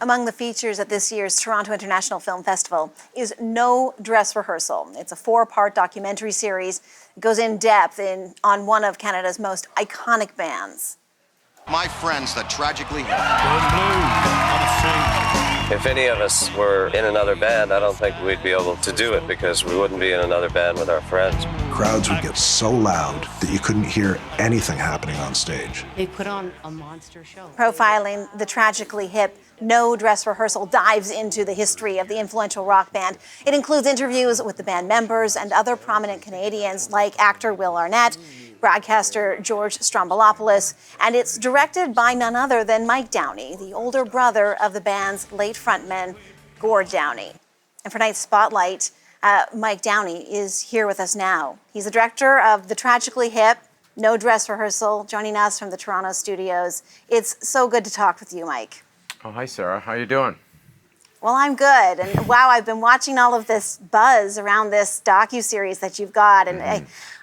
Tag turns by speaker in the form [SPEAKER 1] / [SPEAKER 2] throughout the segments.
[SPEAKER 1] Among the features at this year's Toronto International Film Festival is No Dress Rehearsal. It's a 4-part documentary series. It goes in depth on one of Canada's most iconic bands.
[SPEAKER 2] My friends, the Tragically Hip.
[SPEAKER 3] If any of us were in another band, I don't think we'd be able to do it because we wouldn't be in another band with our friends.
[SPEAKER 4] Crowds would get so loud that you couldn't hear anything happening on stage.
[SPEAKER 5] They put on a monster show.
[SPEAKER 1] Profiling the Tragically Hip, No Dress Rehearsal dives into the history of the influential rock band. It includes interviews with the band members and other prominent Canadians like actor Will Arnett, broadcaster George Stroumboulopoulos, and it's directed by none other than Mike Downie, the older brother of the band's late frontman, Gord Downie. And for tonight's Spotlight, Mike Downie is here with us now. He's the director of the Tragically Hip, No Dress Rehearsal, joining us from the Toronto studios. It's so good to talk with you, Mike.
[SPEAKER 6] Oh, hi, Sarah. How you doing?
[SPEAKER 1] Well, I'm good. And wow, I've been watching all of this buzz around this docuseries that you've got. And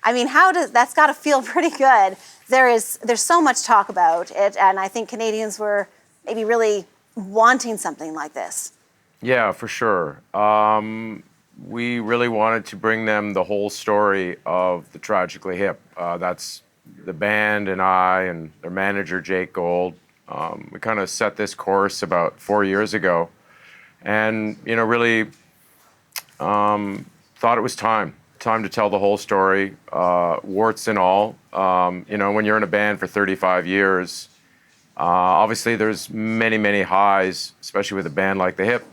[SPEAKER 1] I mean, that's got to feel pretty good. There's so much talk about it. And I think Canadians were maybe really wanting something like this.
[SPEAKER 6] Yeah, for sure. We really wanted to bring them the whole story of the Tragically Hip. That's the band and I and their manager, Jake Gold. We kind of set this course about 4 years ago. And, really thought it was time to tell the whole story, warts and all. When you're in a band for 35 years, obviously there's many, many highs, especially with a band like the Hip.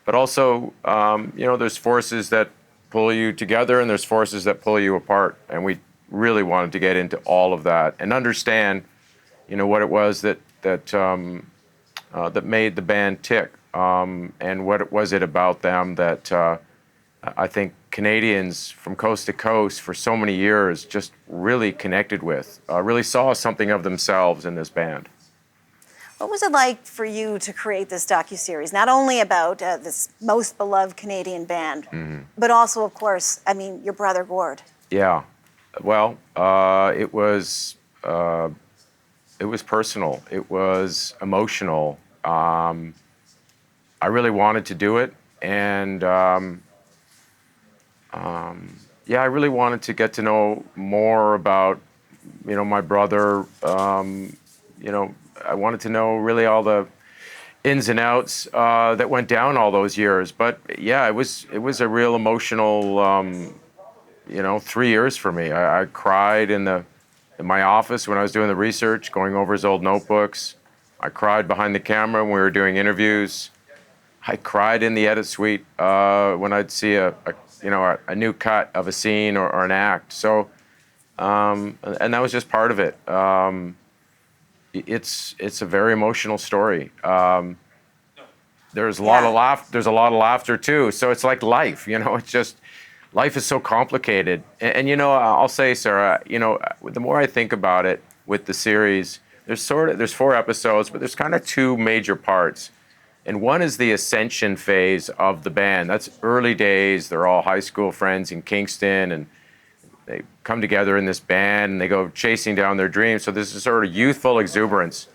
[SPEAKER 6] But also, there's forces that pull you together and there's forces that pull you apart. And we really wanted to get into all of that and understand, what it was that made the band tick. And what was it about them that I think Canadians from coast to coast for so many years just really connected with, really saw something of themselves in this band.
[SPEAKER 1] What was it like for you to create this docuseries, not only about this most beloved Canadian band, but also, of course, your brother Gord? Yeah,
[SPEAKER 6] well, it was personal. It was emotional. I really wanted to do it, and I really wanted to get to know more about, my brother. I wanted to know really all the ins and outs that went down all those years. But yeah, it was a real emotional, 3 years for me. I cried in my office when I was doing the research, going over his old notebooks. I cried behind the camera when we were doing interviews. I cried in the edit suite when I'd see a new cut of a scene or an act. So, and that was just part of it. It's a very emotional story. There's a lot of There's a lot of laughter too. So it's like life. It's just life is so complicated. And I'll say, Sarah, the more I think about it with the series, there's 4 episodes, but there's kind of 2 major parts. And one is the ascension phase of the band. That's early days. They're all high school friends in Kingston, and they come together in this band, and they go chasing down their dreams. So there's this sort of youthful exuberance.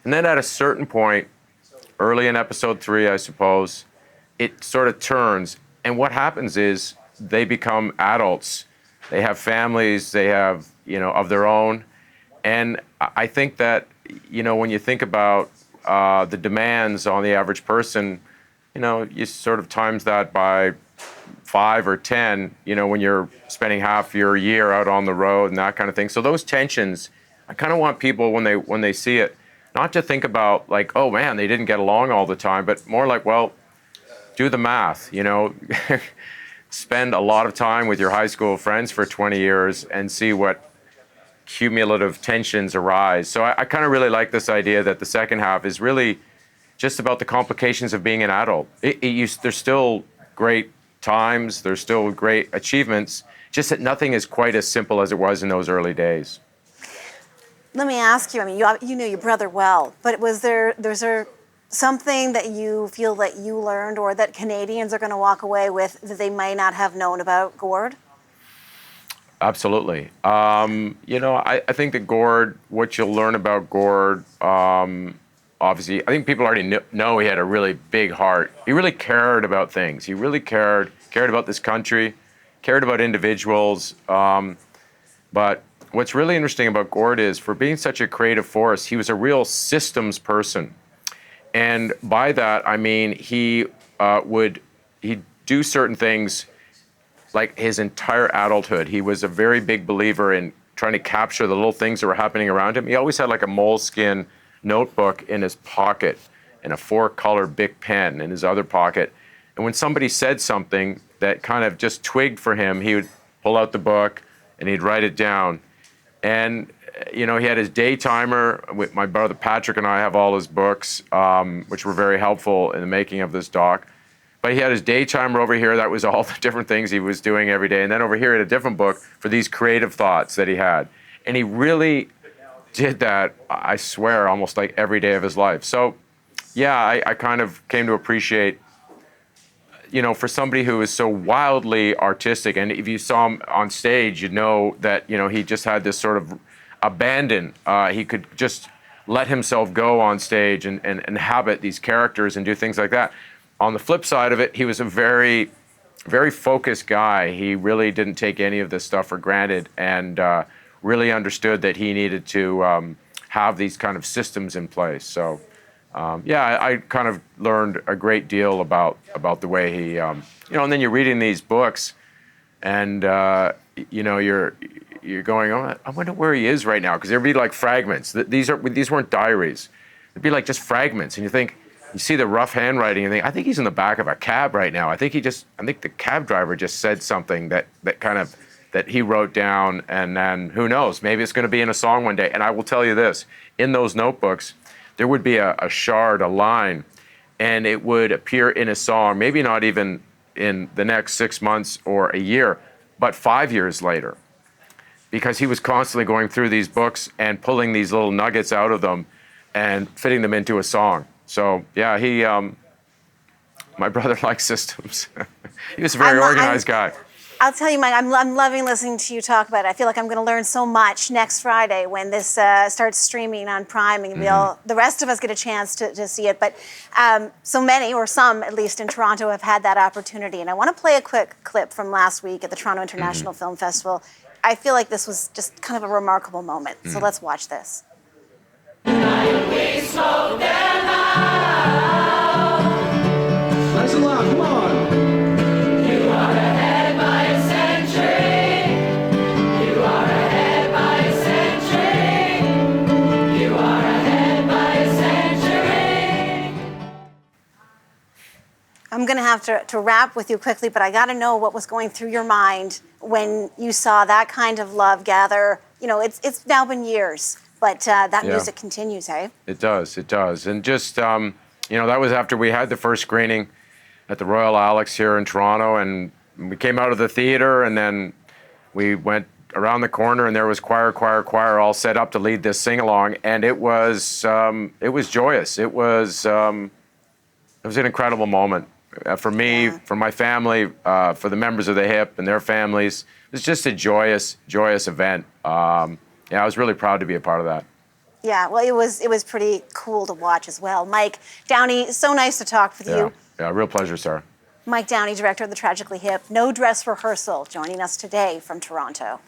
[SPEAKER 6] And then at a certain point, early in episode 3, I suppose, it sort of turns. And what happens is they become adults. They have families. They have, of their own. And I think that, when you think about the demands on the average person, you sort of times that by 5 or 10, when you're spending half your year out on the road and that kind of thing. So those tensions, I kind of want people when they see it, not to think about like, oh man, they didn't get along all the time, but more like, well, do the math, spend a lot of time with your high school friends for 20 years and see what cumulative tensions arise. So I kind of really like this idea that the second half is really just about the complications of being an adult. There's still great times, there's still great achievements, just that nothing is quite as simple as it was in those early days.
[SPEAKER 1] Let me ask you, you knew your brother well, but was there something that you feel that you learned or that Canadians are going to walk away with that they might not have known about Gord?
[SPEAKER 6] Absolutely. I think that Gord, what you'll learn about Gord obviously, I think people already know he had a really big heart. He really cared about things. He really cared about this country, cared about individuals. But what's really interesting about Gord is, for being such a creative force, he was a real systems person. And by that, I mean he'd do certain things like his entire adulthood. He was a very big believer in trying to capture the little things that were happening around him. He always had like a moleskin notebook in his pocket and a 4-color Bic pen in his other pocket. And when somebody said something that kind of just twigged for him, he would pull out the book and he'd write it down. And, you know, he had his day timer. My brother Patrick and I have all his books, which were very helpful in the making of this doc. But he had his day timer over here. That was all the different things he was doing every day. And then over here he had a different book for these creative thoughts that he had. And he really did that, I swear, almost like every day of his life. So, yeah, I kind of came to appreciate, you know, for somebody who is so wildly artistic, and if you saw him on stage, you'd know that, you know, he just had this sort of abandon. He could just let himself go on stage and inhabit these characters and do things like that. On the flip side of it, he was a very, very focused guy. He really didn't take any of this stuff for granted, and really understood that he needed to have these kind of systems in place. So, yeah, I kind of learned a great deal about the way he, you know, and then you're reading these books, and you know, you're going, oh, I wonder where he is right now, because there'd be like fragments. These weren't diaries. It'd be like just fragments, and you think, you see the rough handwriting, and think, I think he's in the back of a cab right now. I think the cab driver just said something that he wrote down, and then who knows, maybe it's going to be in a song one day. And I will tell you this, in those notebooks, there would be a shard, a line, and it would appear in a song, maybe not even in the next 6 months or a year, but 5 years later, because he was constantly going through these books and pulling these little nuggets out of them and fitting them into a song. So, yeah, my brother likes systems. He was a very organized guy.
[SPEAKER 1] I'll tell you, Mike, I'm loving listening to you talk about it. I feel like I'm going to learn so much next Friday when this starts streaming on Prime, and the rest of us get a chance to see it. But so many, or some at least in Toronto, have had that opportunity. And I want to play a quick clip from last week at the Toronto International Film Festival. I feel like this was just kind of a remarkable moment. So let's watch this.
[SPEAKER 7] Nice and loud, come on. You are ahead by a century. You are ahead by a century. You are ahead by a century.
[SPEAKER 1] I'm going to have to wrap with you quickly, but I got to know what was going through your mind when you saw that kind of love gather. You know, it's now been years. But that music continues, hey? It does.
[SPEAKER 6] And just, you know, that was after we had the first screening at the Royal Alex here in Toronto, and we came out of the theater, and then we went around the corner, and there was choir all set up to lead this sing-along, and it was joyous. It was an incredible moment for me, for my family, for the members of the HIP and their families. It was just a joyous event. Yeah, I was really proud to be a part of that.
[SPEAKER 1] Yeah, well, it was pretty cool to watch as well. Mike Downie, so nice to talk with you.
[SPEAKER 6] Yeah, real pleasure, Sarah.
[SPEAKER 1] Mike Downie, director of the Tragically Hip, No Dress Rehearsal, joining us today from Toronto.